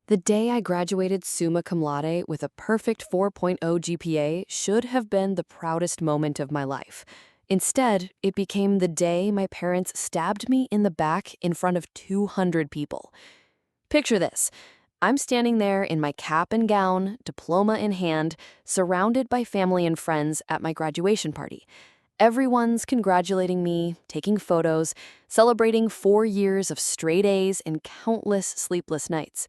The day I graduated summa cum laude with a perfect 4.0 GPA should have been the proudest moment of my life. Instead, it became the day my parents stabbed me in the back in front of 200 people. Picture this. I'm standing there in my cap and gown, diploma in hand, surrounded by family and friends at my graduation party. Everyone's congratulating me, taking photos, celebrating 4 years of straight A's and countless sleepless nights.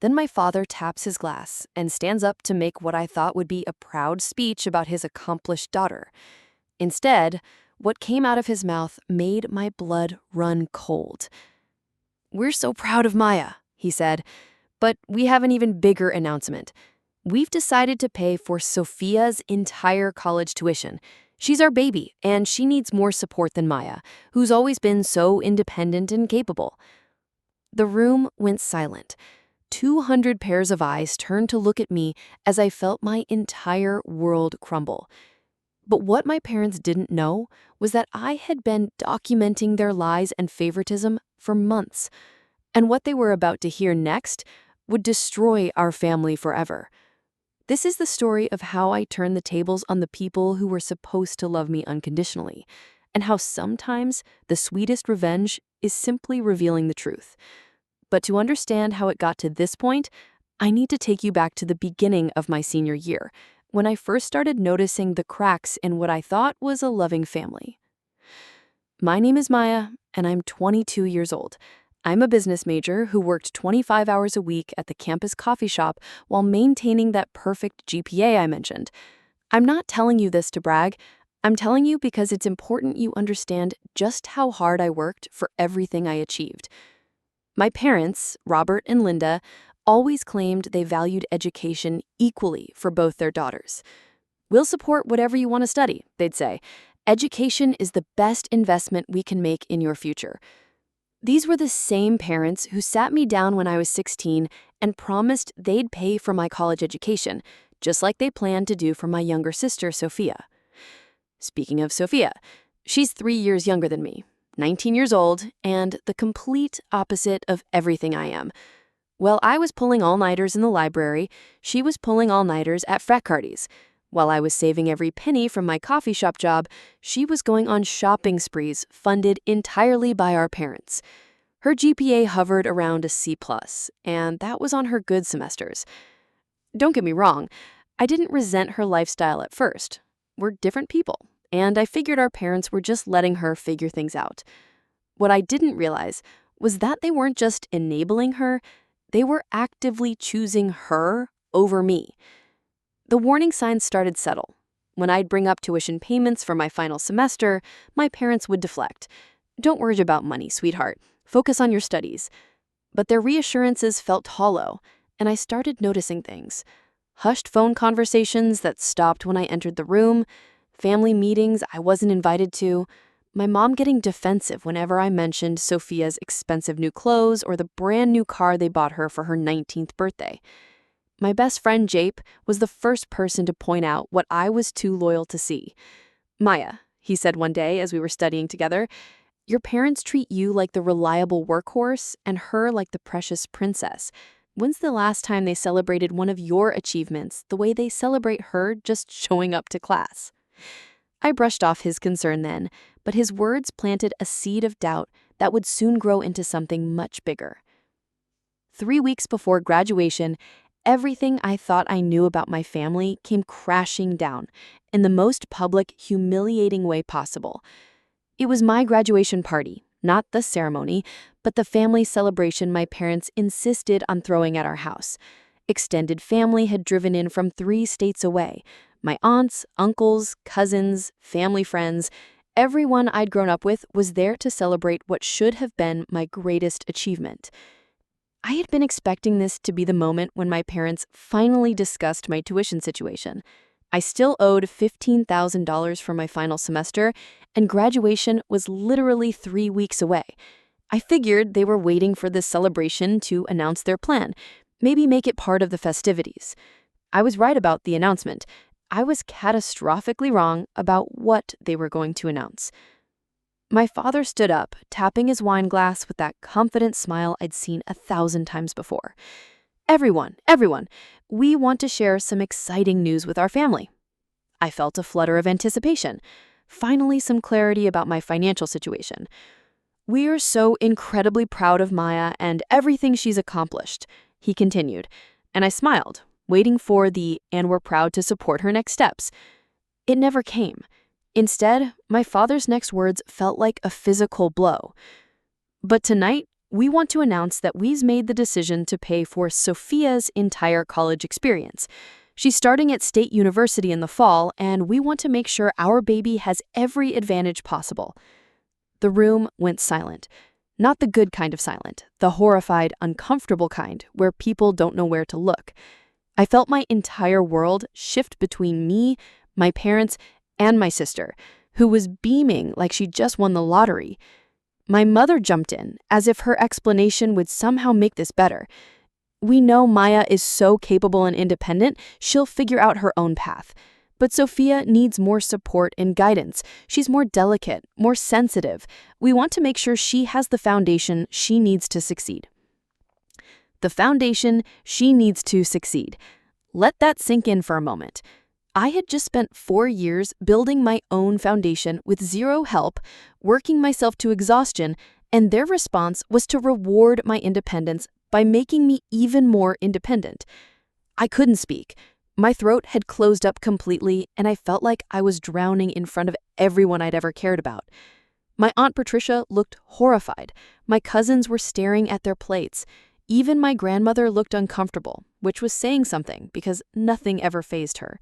Then my father taps his glass and stands up to make what I thought would be a proud speech about his accomplished daughter. Instead, what came out of his mouth made my blood run cold. "We're so proud of Maya," he said, "but we have an even bigger announcement. We've decided to pay for Sophia's entire college tuition. She's our baby, and she needs more support than Maya, who's always been so independent and capable." The room went silent. 200 pairs of eyes turned to look at me as I felt my entire world crumble. But what my parents didn't know was that I had been documenting their lies and favoritism for months. And what they were about to hear next would destroy our family forever. This is the story of how I turned the tables on the people who were supposed to love me unconditionally, and how sometimes the sweetest revenge is simply revealing the truth. But to understand how it got to this point, I need to take you back to the beginning of my senior year, when I first started noticing the cracks in what I thought was a loving family. My name is Maya, and I'm 22 years old. I'm a business major who worked 25 hours a week at the campus coffee shop while maintaining that perfect GPA I mentioned. I'm not telling you this to brag. I'm telling you because it's important you understand just how hard I worked for everything I achieved. My parents, Robert and Linda, always claimed they valued education equally for both their daughters. "We'll support whatever you want to study," they'd say. "Education is the best investment we can make in your future." These were the same parents who sat me down when I was 16 and promised they'd pay for my college education, just like they planned to do for my younger sister, Sophia. Speaking of Sophia, she's 3 years younger than me, 19 years old, and the complete opposite of everything I am. While I was pulling all-nighters in the library, she was pulling all-nighters at frat parties. While I was saving every penny from my coffee shop job, she was going on shopping sprees funded entirely by our parents. Her GPA hovered around a C+, and that was on her good semesters. Don't get me wrong, I didn't resent her lifestyle at first. We're different people, and I figured our parents were just letting her figure things out. What I didn't realize was that they weren't just enabling her, they were actively choosing her over me. The warning signs started subtle. When I'd bring up tuition payments for my final semester, my parents would deflect. "Don't worry about money, sweetheart. Focus on your studies." But their reassurances felt hollow, and I started noticing things. Hushed phone conversations that stopped when I entered the room, family meetings I wasn't invited to, my mom getting defensive whenever I mentioned Sophia's expensive new clothes or the brand new car they bought her for her 19th birthday. My best friend Jape was the first person to point out what I was too loyal to see. "Maya," he said one day as we were studying together, "your parents treat you like the reliable workhorse and her like the precious princess. When's the last time they celebrated one of your achievements the way they celebrate her just showing up to class?" I brushed off his concern then, but his words planted a seed of doubt that would soon grow into something much bigger. 3 weeks before graduation, everything I thought I knew about my family came crashing down in the most public, humiliating way possible. It was my graduation party, not the ceremony, but the family celebration my parents insisted on throwing at our house. Extended family had driven in from 3 states away. My aunts, uncles, cousins, family friends, everyone I'd grown up with was there to celebrate what should have been my greatest achievement. I had been expecting this to be the moment when my parents finally discussed my tuition situation. I still owed $15,000 for my final semester, and graduation was literally 3 weeks away. I figured they were waiting for this celebration to announce their plan, maybe make it part of the festivities. I was right about the announcement. I was catastrophically wrong about what they were going to announce. My father stood up, tapping his wine glass with that confident smile I'd seen 1,000 times before. Everyone, we want to share some exciting news with our family." I felt a flutter of anticipation. Finally, some clarity about my financial situation. "We are so incredibly proud of Maya and everything she's accomplished," he continued, and I smiled, waiting for "and we're proud to support her next steps." It never came. Instead, my father's next words felt like a physical blow. "But tonight, we want to announce that we've made the decision to pay for Sophia's entire college experience. She's starting at State University in the fall, and we want to make sure our baby has every advantage possible." The room went silent. Not the good kind of silent, the horrified, uncomfortable kind, where people don't know where to look. I felt my entire world shift between me, my parents, and my sister, who was beaming like she just won the lottery. My mother jumped in, as if her explanation would somehow make this better. "We know Maya is so capable and independent, she'll figure out her own path. But Sophia needs more support and guidance. She's more delicate, more sensitive. We want to make sure she has the foundation she needs to succeed." The foundation she needs to succeed. Let that sink in for a moment. I had just spent 4 years building my own foundation with zero help, working myself to exhaustion, and their response was to reward my independence by making me even more independent. I couldn't speak. My throat had closed up completely, and I felt like I was drowning in front of everyone I'd ever cared about. My Aunt Patricia looked horrified. My cousins were staring at their plates. Even my grandmother looked uncomfortable, which was saying something because nothing ever fazed her.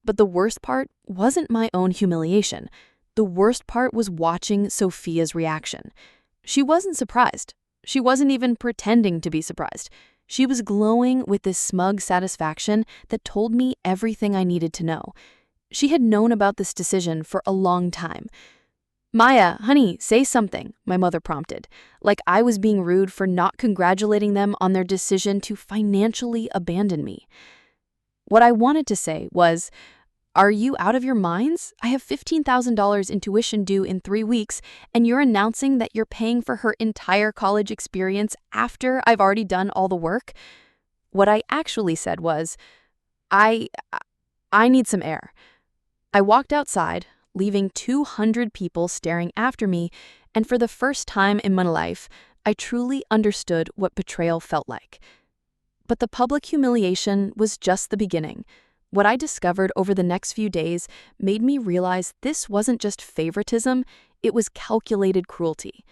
But the worst part wasn't my own humiliation. The worst part was watching Sophia's reaction. She wasn't surprised. She wasn't even pretending to be surprised. She was glowing with this smug satisfaction that told me everything I needed to know. She had known about this decision for a long time. "Maya, honey, say something," my mother prompted, like I was being rude for not congratulating them on their decision to financially abandon me. What I wanted to say was, "Are you out of your minds? I have $15,000 in tuition due in 3 weeks, and you're announcing that you're paying for her entire college experience after I've already done all the work?" What I actually said was, I need some air." I walked outside, leaving 200 people staring after me, and for the first time in my life, I truly understood what betrayal felt like. But the public humiliation was just the beginning. What I discovered over the next few days made me realize this wasn't just favoritism, it was calculated cruelty.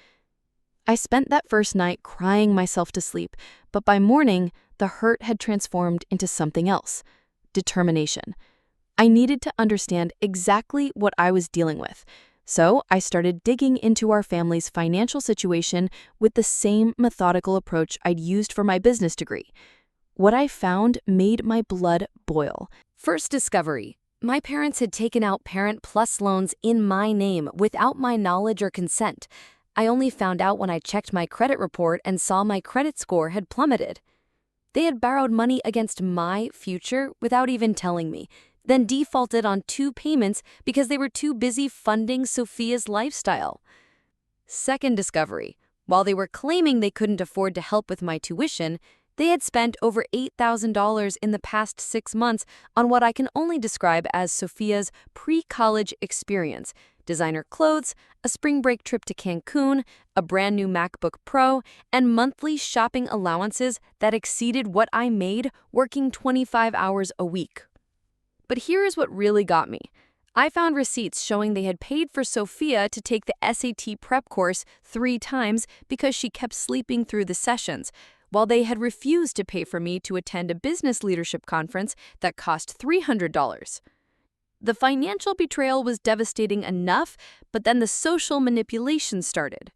I spent that first night crying myself to sleep, but by morning, the hurt had transformed into something else: determination. I needed to understand exactly what I was dealing with, so I started digging into our family's financial situation with the same methodical approach I'd used for my business degree. What I found made my blood boil. First discovery: my parents had taken out Parent Plus loans in my name without my knowledge or consent. I only found out when I checked my credit report and saw my credit score had plummeted. They had borrowed money against my future without even telling me, then defaulted on 2 payments because they were too busy funding Sophia's lifestyle. Second discovery: while they were claiming they couldn't afford to help with my tuition, they had spent over $8,000 in the past 6 months on what I can only describe as Sophia's pre-college experience: designer clothes, a spring break trip to Cancun, a brand new MacBook Pro, and monthly shopping allowances that exceeded what I made working 25 hours a week. But here is what really got me. I found receipts showing they had paid for Sophia to take the SAT prep course 3 times because she kept sleeping through the sessions, while they had refused to pay for me to attend a business leadership conference that cost $300. The financial betrayal was devastating enough, but then the social manipulation started.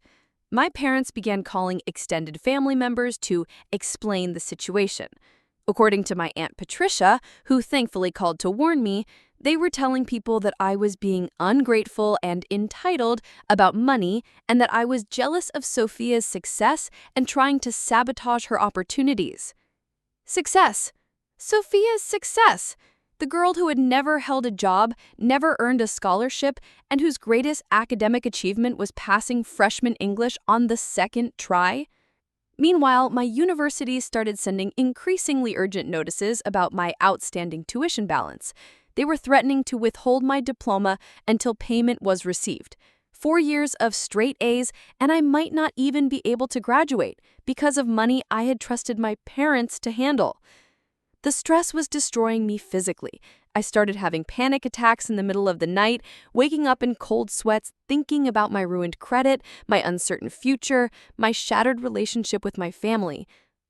My parents began calling extended family members to explain the situation. According to my Aunt Patricia, who thankfully called to warn me, they were telling people that I was being ungrateful and entitled about money and that I was jealous of Sophia's success and trying to sabotage her opportunities. Success! Sophia's success! The girl who had never held a job, never earned a scholarship, and whose greatest academic achievement was passing freshman English on the 2nd try. Meanwhile, my universities started sending increasingly urgent notices about my outstanding tuition balance. They were threatening to withhold my diploma until payment was received. 4 years of straight A's, and I might not even be able to graduate because of money I had trusted my parents to handle. The stress was destroying me physically. I started having panic attacks in the middle of the night, waking up in cold sweats, thinking about my ruined credit, my uncertain future, my shattered relationship with my family.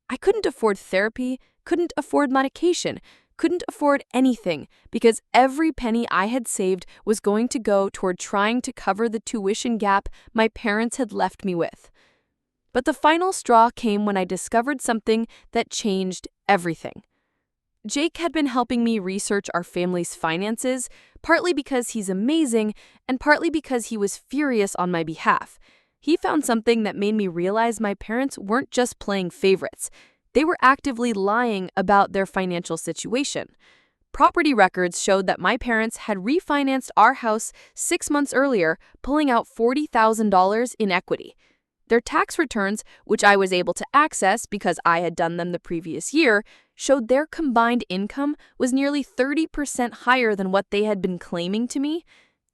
I couldn't afford therapy, couldn't afford medication, couldn't afford anything because every penny I had saved was going to go toward trying to cover the tuition gap my parents had left me with. But the final straw came when I discovered something that changed everything. Jake had been helping me research our family's finances, partly because he's amazing and partly because he was furious on my behalf. He found something that made me realize my parents weren't just playing favorites. They were actively lying about their financial situation. Property records showed that my parents had refinanced our house 6 months earlier, pulling out $40,000 in equity. Their tax returns, which I was able to access because I had done them the previous year, showed their combined income was nearly 30% higher than what they had been claiming to me.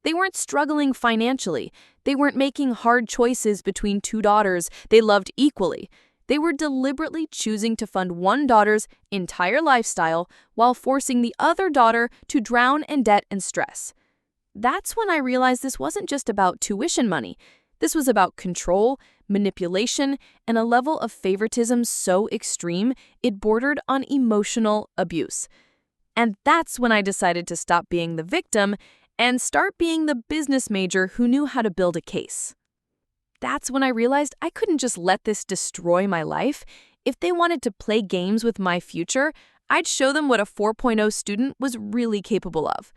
They weren't struggling financially. They weren't making hard choices between two daughters they loved equally. They were deliberately choosing to fund one daughter's entire lifestyle while forcing the other daughter to drown in debt and stress. That's when I realized this wasn't just about tuition money. This was about control, manipulation, and a level of favoritism so extreme it bordered on emotional abuse. And that's when I decided to stop being the victim and start being the business major who knew how to build a case. That's when I realized I couldn't just let this destroy my life. If they wanted to play games with my future, I'd show them what a 4.0 student was really capable of.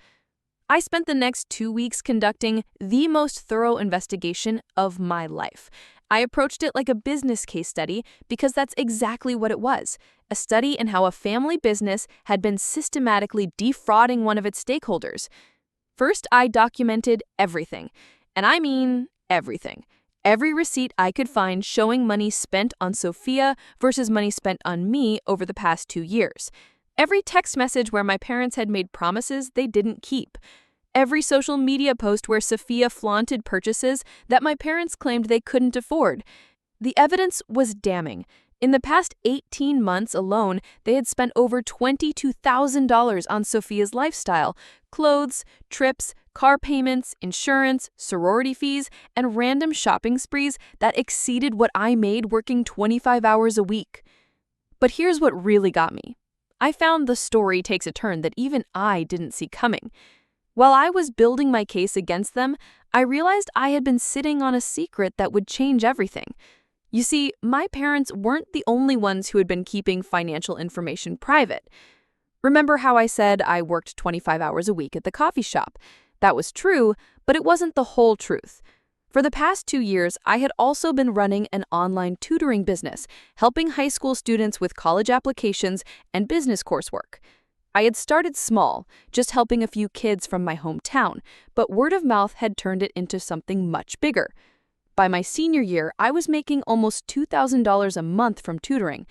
I spent the next 2 weeks conducting the most thorough investigation of my life. I approached it like a business case study because that's exactly what it was, a study in how a family business had been systematically defrauding one of its stakeholders. First, I documented everything, and I mean everything. Every receipt I could find showing money spent on Sophia versus money spent on me over the past 2 years. Every text message where my parents had made promises they didn't keep. Every social media post where Sophia flaunted purchases that my parents claimed they couldn't afford. The evidence was damning. In the past 18 months alone, they had spent over $22,000 on Sophia's lifestyle, clothes, trips, car payments, insurance, sorority fees, and random shopping sprees that exceeded what I made working 25 hours a week. But here's what really got me. I found the story takes a turn that even I didn't see coming. While I was building my case against them, I realized I had been sitting on a secret that would change everything. You see, my parents weren't the only ones who had been keeping financial information private. Remember how I said I worked 25 hours a week at the coffee shop? That was true, but it wasn't the whole truth. For the past 2 years, I had also been running an online tutoring business, helping high school students with college applications and business coursework. I had started small, just helping a few kids from my hometown, but word of mouth had turned it into something much bigger. By my senior year, I was making almost $2,000 a month from tutoring.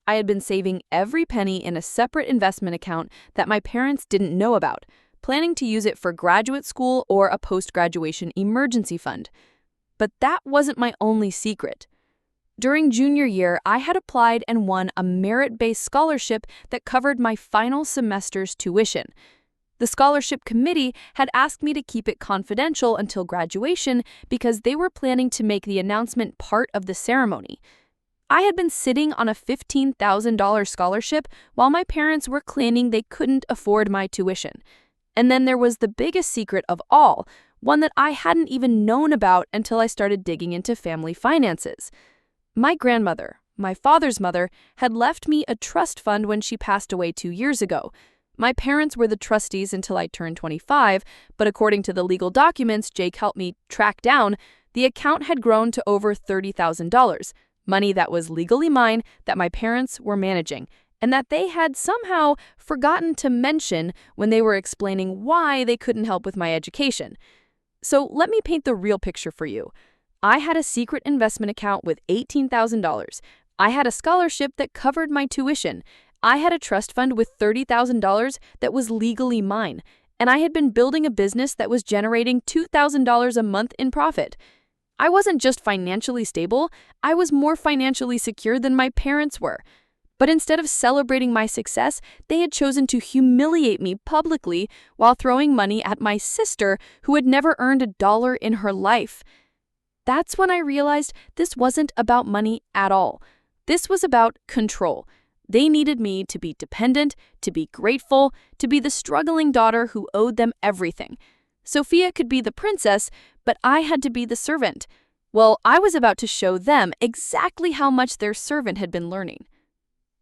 I had been saving every penny in a separate investment account that my parents didn't know about, planning to use it for graduate school or a post-graduation emergency fund. But that wasn't my only secret. During junior year, I had applied and won a merit-based scholarship that covered my final semester's tuition. The scholarship committee had asked me to keep it confidential until graduation because they were planning to make the announcement part of the ceremony. I had been sitting on a $15,000 scholarship while my parents were claiming they couldn't afford my tuition. And then there was the biggest secret of all, one that I hadn't even known about until I started digging into family finances. My grandmother, my father's mother, had left me a trust fund when she passed away 2 years ago. My parents were the trustees until I turned 25, but according to the legal documents Jake helped me track down, the account had grown to over $30,000, money that was legally mine that my parents were managing, and that they had somehow forgotten to mention when they were explaining why they couldn't help with my education. So let me paint the real picture for you. I had a secret investment account with $18,000. I had a scholarship that covered my tuition. I had a trust fund with $30,000 that was legally mine, and I had been building a business that was generating $2,000 a month in profit. I wasn't just financially stable, I was more financially secure than my parents were. But instead of celebrating my success, they had chosen to humiliate me publicly while throwing money at my sister who had never earned a dollar in her life. That's when I realized this wasn't about money at all. This was about control. They needed me to be dependent, to be grateful, to be the struggling daughter who owed them everything. Sophia could be the princess, but I had to be the servant. Well, I was about to show them exactly how much their servant had been learning.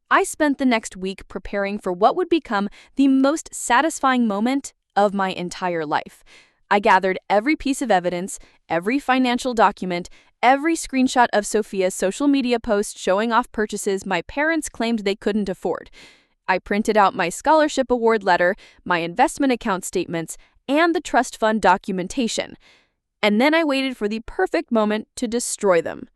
I spent the next week preparing for what would become the most satisfying moment of my entire life. I gathered every piece of evidence, every financial document, every screenshot of Sophia's social media post showing off purchases my parents claimed they couldn't afford. I printed out my scholarship award letter, my investment account statements, and the trust fund documentation. And then I waited for the perfect moment to destroy them.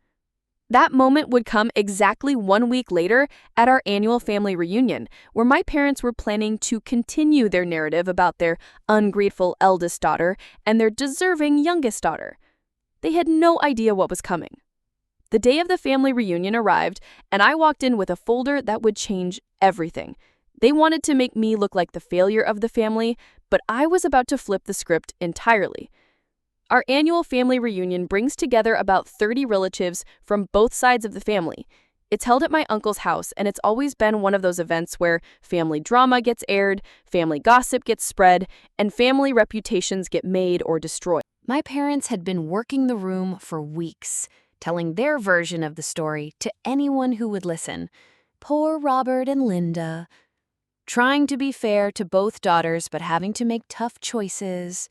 That moment would come exactly 1 week later at our annual family reunion, where my parents were planning to continue their narrative about their ungrateful eldest daughter and their deserving youngest daughter. They had no idea what was coming. The day of the family reunion arrived, and I walked in with a folder that would change everything. They wanted to make me look like the failure of the family, but I was about to flip the script entirely. Our annual family reunion brings together about 30 relatives from both sides of the family. It's held at my uncle's house, and it's always been one of those events where family drama gets aired, family gossip gets spread, and family reputations get made or destroyed. My parents had been working the room for weeks, telling their version of the story to anyone who would listen. Poor Robert and Linda. Trying to be fair to both daughters but having to make tough choices.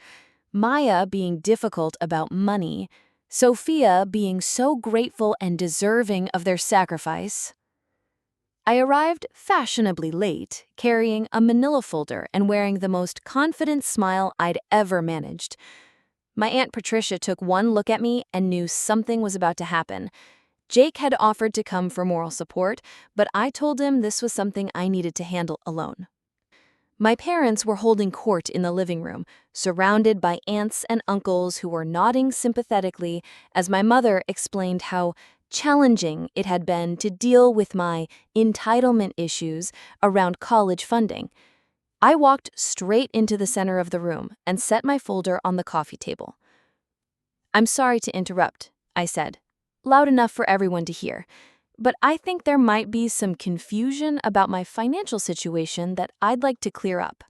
Maya being difficult about money, Sophia being so grateful and deserving of their sacrifice. I arrived fashionably late, carrying a manila folder and wearing the most confident smile I'd ever managed. My Aunt Patricia took one look at me and knew something was about to happen. Jake had offered to come for moral support, but I told him this was something I needed to handle alone. My parents were holding court in the living room, surrounded by aunts and uncles who were nodding sympathetically as my mother explained how challenging it had been to deal with my entitlement issues around college funding. I walked straight into the center of the room and set my folder on the coffee table. "I'm sorry to interrupt," I said, loud enough for everyone to hear. "But I think there might be some confusion about my financial situation that I'd like to clear up."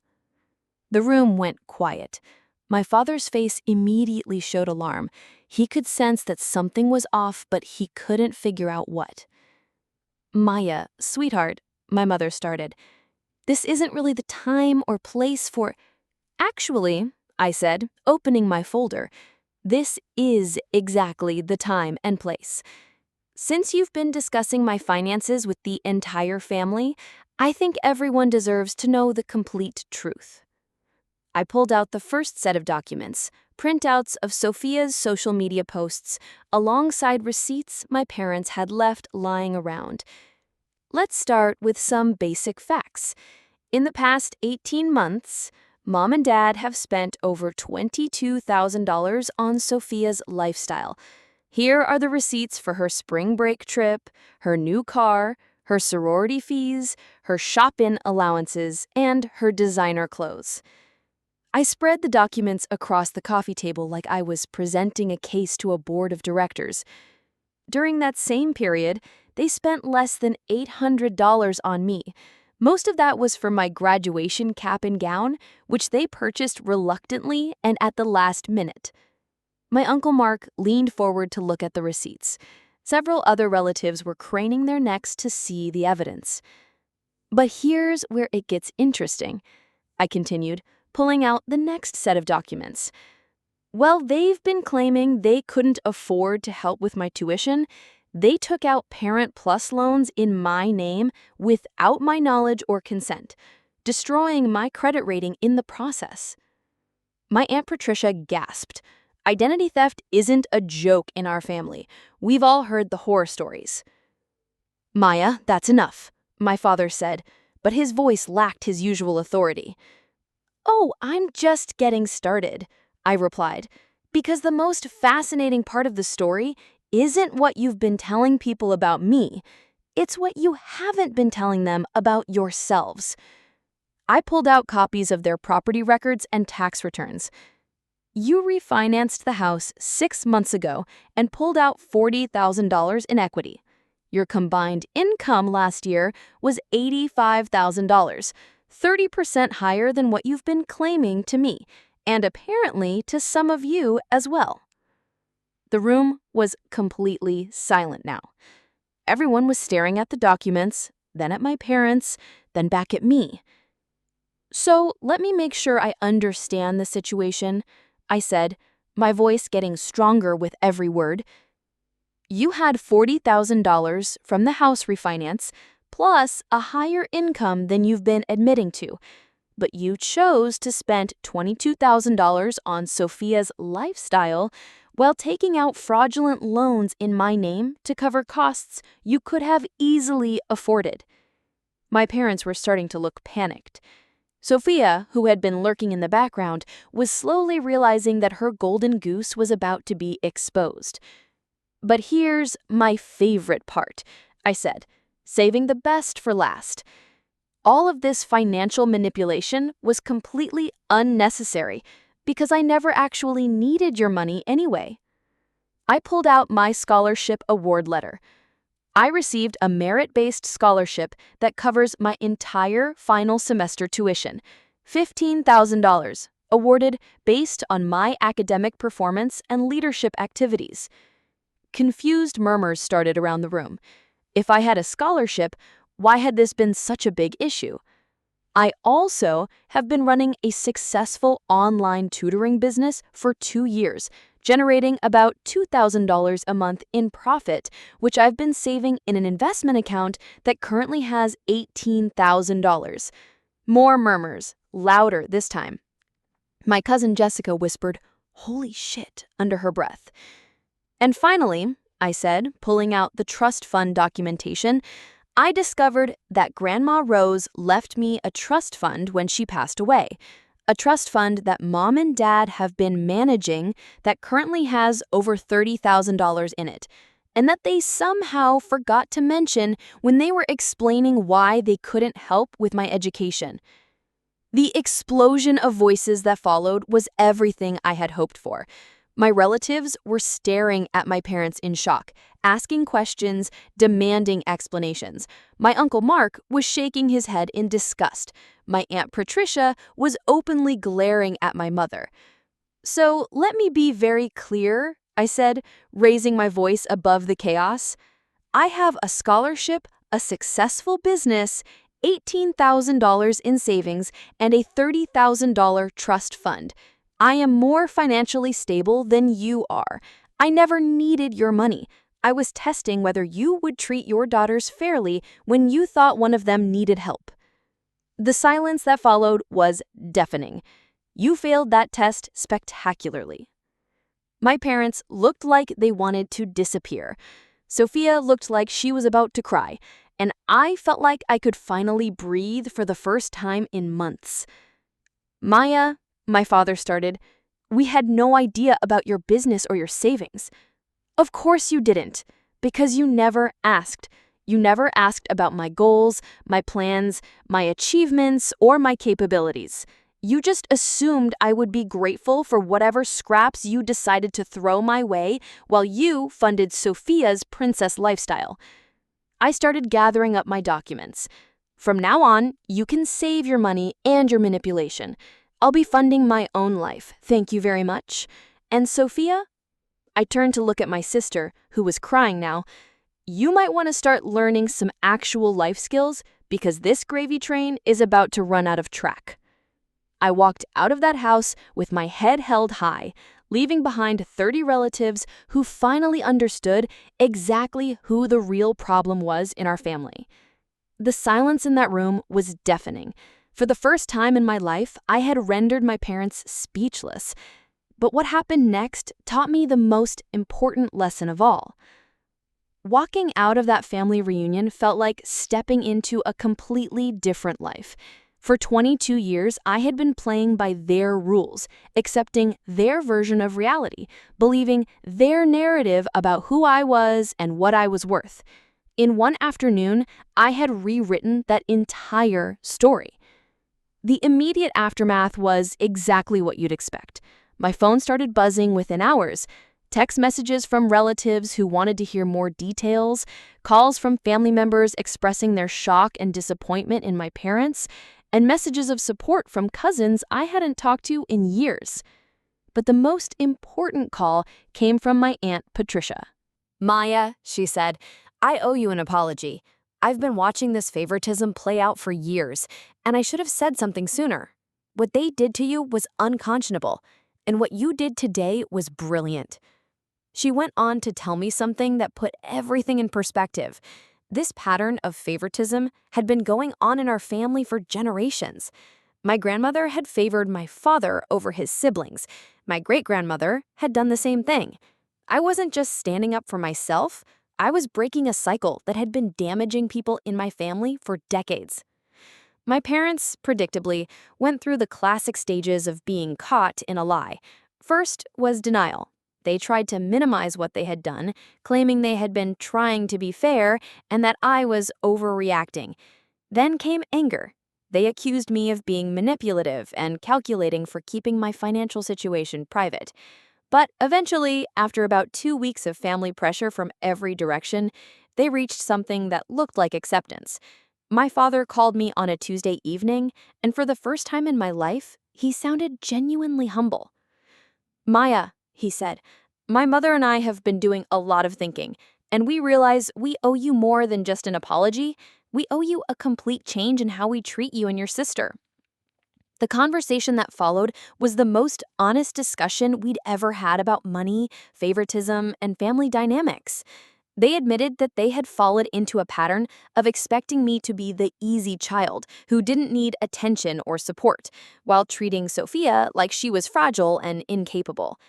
The room went quiet. My father's face immediately showed alarm. He could sense that something was off, but he couldn't figure out what. "Maya, sweetheart," my mother started, "this isn't really the time or place for—" "Actually," I said, opening my folder, "this is exactly the time and place. Since you've been discussing my finances with the entire family, I think everyone deserves to know the complete truth." I pulled out the first set of documents, printouts of Sophia's social media posts, alongside receipts my parents had left lying around. Let's start with some basic facts. In the past 18 months, Mom and Dad have spent over $22,000 on Sophia's lifestyle. Here are the receipts for her spring break trip, her new car, her sorority fees, her shop-in allowances, and her designer clothes. I spread the documents across the coffee table like I was presenting a case to a board of directors. During that same period, they spent less than $800 on me. Most of that was for my graduation cap and gown, which they purchased reluctantly and at the last minute. My Uncle Mark leaned forward to look at the receipts. Several other relatives were craning their necks to see the evidence. "But here's where it gets interesting," I continued, pulling out the next set of documents. "Well, they've been claiming they couldn't afford to help with my tuition. They took out Parent Plus loans in my name without my knowledge or consent, destroying my credit rating in the process." My Aunt Patricia gasped. "Identity theft isn't a joke in our family. We've all heard the horror stories." "Maya, that's enough," my father said, but his voice lacked his usual authority. "Oh, I'm just getting started," I replied, "because the most fascinating part of the story isn't what you've been telling people about me. It's what you haven't been telling them about yourselves." I pulled out copies of their property records and tax returns. "You refinanced the house 6 months ago and pulled out $40,000 in equity. Your combined income last year was $85,000, 30% higher than what you've been claiming to me, and apparently to some of you as well." The room was completely silent now. Everyone was staring at the documents, then at my parents, then back at me. "So let me make sure I understand the situation," I said, my voice getting stronger with every word. "You had $40,000 from the house refinance, plus a higher income than you've been admitting to, but you chose to spend $22,000 on Sophia's lifestyle while taking out fraudulent loans in my name to cover costs you could have easily afforded." My parents were starting to look panicked. Sophia, who had been lurking in the background, was slowly realizing that her golden goose was about to be exposed. "But here's my favorite part," I said, saving the best for last. "All of this financial manipulation was completely unnecessary because I never actually needed your money anyway." I pulled out my scholarship award letter. I received a merit-based scholarship that covers my entire final semester tuition, $15,000, awarded based on my academic performance and leadership activities. Confused murmurs started around the room. If I had a scholarship, why had this been such a big issue? I also have been running a successful online tutoring business for 2 years, generating about $2,000 a month in profit, which I've been saving in an investment account that currently has $18,000. More murmurs, louder this time. My cousin Jessica whispered, "Holy shit," under her breath. "And finally," I said, pulling out the trust fund documentation, "I discovered that Grandma Rose left me a trust fund when she passed away. A trust fund that Mom and Dad have been managing that currently has over $30,000 in it, and that they somehow forgot to mention when they were explaining why they couldn't help with my education." The explosion of voices that followed was everything I had hoped for. My relatives were staring at my parents in shock, asking questions, demanding explanations. My Uncle Mark was shaking his head in disgust. My Aunt Patricia was openly glaring at my mother. "So let me be very clear," I said, raising my voice above the chaos. "I have a scholarship, a successful business, $18,000 in savings, and a $30,000 trust fund. I am more financially stable than you are. I never needed your money. I was testing whether you would treat your daughters fairly when you thought one of them needed help." The silence that followed was deafening. You failed that test spectacularly. My parents looked like they wanted to disappear. Sophia looked like she was about to cry, and I felt like I could finally breathe for the first time in months. "Maya," my father started, "we had no idea about your business or your savings." "Of course you didn't, because you never asked. You never asked about my goals, my plans, my achievements, or my capabilities. You just assumed I would be grateful for whatever scraps you decided to throw my way while you funded Sophia's princess lifestyle." I started gathering up my documents. "From now on, you can save your money and your manipulation. I'll be funding my own life, thank you very much. And Sophia?" I turned to look at my sister, who was crying now. "You might want to start learning some actual life skills because this gravy train is about to run out of track." I walked out of that house with my head held high, leaving behind 30 relatives who finally understood exactly who the real problem was in our family. The silence in that room was deafening. For the first time in my life, I had rendered my parents speechless. But what happened next taught me the most important lesson of all. Walking out of that family reunion felt like stepping into a completely different life. For 22 years, I had been playing by their rules, accepting their version of reality, believing their narrative about who I was and what I was worth. In one afternoon, I had rewritten that entire story. The immediate aftermath was exactly what you'd expect. My phone started buzzing within hours. Text messages from relatives who wanted to hear more details, calls from family members expressing their shock and disappointment in my parents, and messages of support from cousins I hadn't talked to in years. But the most important call came from my Aunt Patricia. "Maya," she said, "I owe you an apology. I've been watching this favoritism play out for years, and I should have said something sooner. What they did to you was unconscionable, and what you did today was brilliant." She went on to tell me something that put everything in perspective. This pattern of favoritism had been going on in our family for generations. My grandmother had favored my father over his siblings. My great-grandmother had done the same thing. I wasn't just standing up for myself, I was breaking a cycle that had been damaging people in my family for decades. My parents, predictably, went through the classic stages of being caught in a lie. First was denial. They tried to minimize what they had done, claiming they had been trying to be fair and that I was overreacting. Then came anger. They accused me of being manipulative and calculating for keeping my financial situation private. But eventually, after about 2 weeks of family pressure from every direction, they reached something that looked like acceptance. My father called me on a Tuesday evening, and for the first time in my life, he sounded genuinely humble. "Maya," he said, "my mother and I have been doing a lot of thinking, and we realize we owe you more than just an apology. We owe you a complete change in how we treat you and your sister." The conversation that followed was the most honest discussion we'd ever had about money, favoritism, and family dynamics. They admitted that they had fallen into a pattern of expecting me to be the easy child who didn't need attention or support, while treating Sophia like she was fragile and incapable.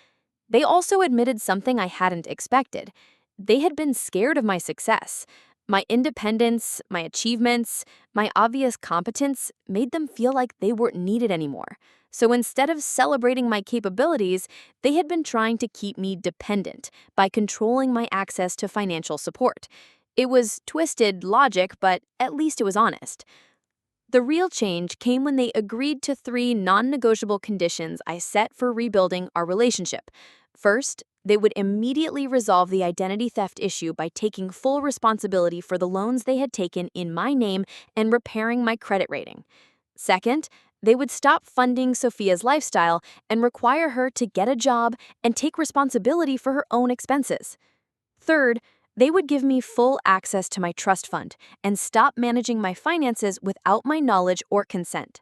They also admitted something I hadn't expected. They had been scared of my success. My independence, my achievements, my obvious competence made them feel like they weren't needed anymore. So instead of celebrating my capabilities, they had been trying to keep me dependent by controlling my access to financial support. It was twisted logic, but at least it was honest. The real change came when they agreed to 3 non-negotiable conditions I set for rebuilding our relationship. First, they would immediately resolve the identity theft issue by taking full responsibility for the loans they had taken in my name and repairing my credit rating. Second, they would stop funding Sophia's lifestyle and require her to get a job and take responsibility for her own expenses. Third, they would give me full access to my trust fund and stop managing my finances without my knowledge or consent.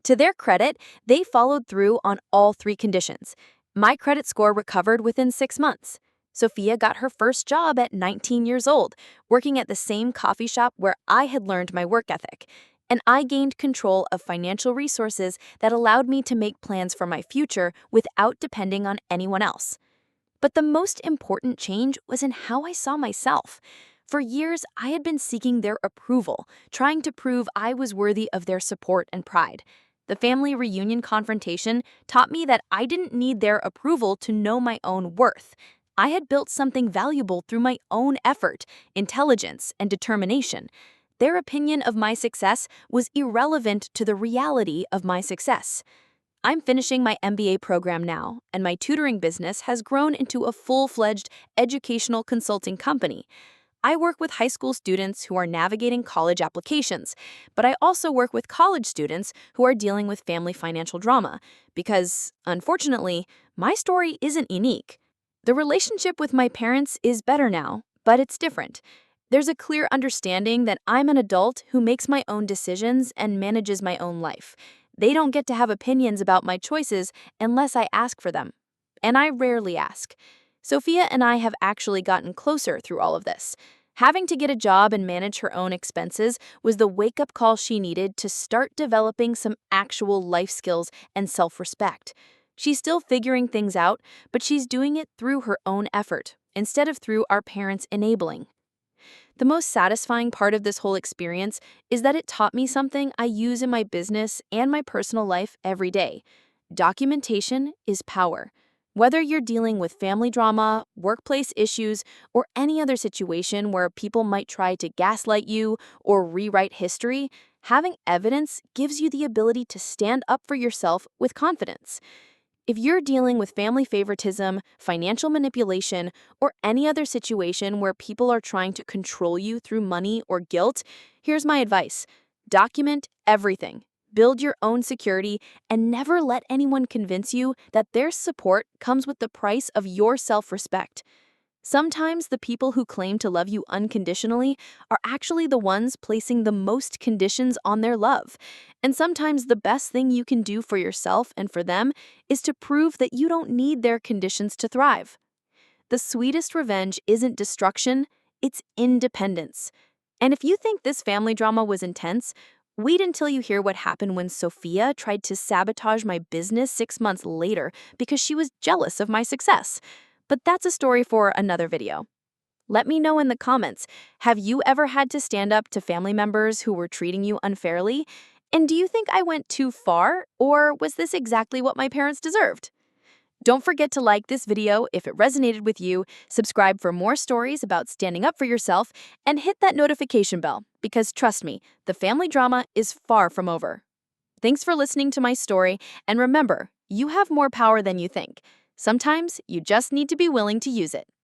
To their credit, they followed through on all 3 conditions. My credit score recovered within 6 months. Sophia got her first job at 19 years old, working at the same coffee shop where I had learned my work ethic. And I gained control of financial resources that allowed me to make plans for my future without depending on anyone else. But the most important change was in how I saw myself. For years, I had been seeking their approval, trying to prove I was worthy of their support and pride. The family reunion confrontation taught me that I didn't need their approval to know my own worth. I had built something valuable through my own effort, intelligence, and determination. Their opinion of my success was irrelevant to the reality of my success. I'm finishing my MBA program now, and my tutoring business has grown into a full-fledged educational consulting company. I work with high school students who are navigating college applications, but I also work with college students who are dealing with family financial drama, because, unfortunately, my story isn't unique. The relationship with my parents is better now, but it's different. There's a clear understanding that I'm an adult who makes my own decisions and manages my own life. They don't get to have opinions about my choices unless I ask for them. And I rarely ask. Sophia and I have actually gotten closer through all of this. Having to get a job and manage her own expenses was the wake-up call she needed to start developing some actual life skills and self-respect. She's still figuring things out, but she's doing it through her own effort, instead of through our parents' enabling. The most satisfying part of this whole experience is that it taught me something I use in my business and my personal life every day. Documentation is power. Whether you're dealing with family drama, workplace issues, or any other situation where people might try to gaslight you or rewrite history, having evidence gives you the ability to stand up for yourself with confidence. If you're dealing with family favoritism, financial manipulation, or any other situation where people are trying to control you through money or guilt, here's my advice. Document everything. Build your own security and never let anyone convince you that their support comes with the price of your self-respect. Sometimes the people who claim to love you unconditionally are actually the ones placing the most conditions on their love. And sometimes the best thing you can do for yourself and for them is to prove that you don't need their conditions to thrive. The sweetest revenge isn't destruction, it's independence. And if you think this family drama was intense, wait until you hear what happened when Sophia tried to sabotage my business 6 months later because she was jealous of my success. But that's a story for another video. Let me know in the comments, have you ever had to stand up to family members who were treating you unfairly? And do you think I went too far, or was this exactly what my parents deserved? Don't forget to like this video if it resonated with you, subscribe for more stories about standing up for yourself, and hit that notification bell, because trust me, the family drama is far from over. Thanks for listening to my story, and remember, you have more power than you think. Sometimes you just need to be willing to use it.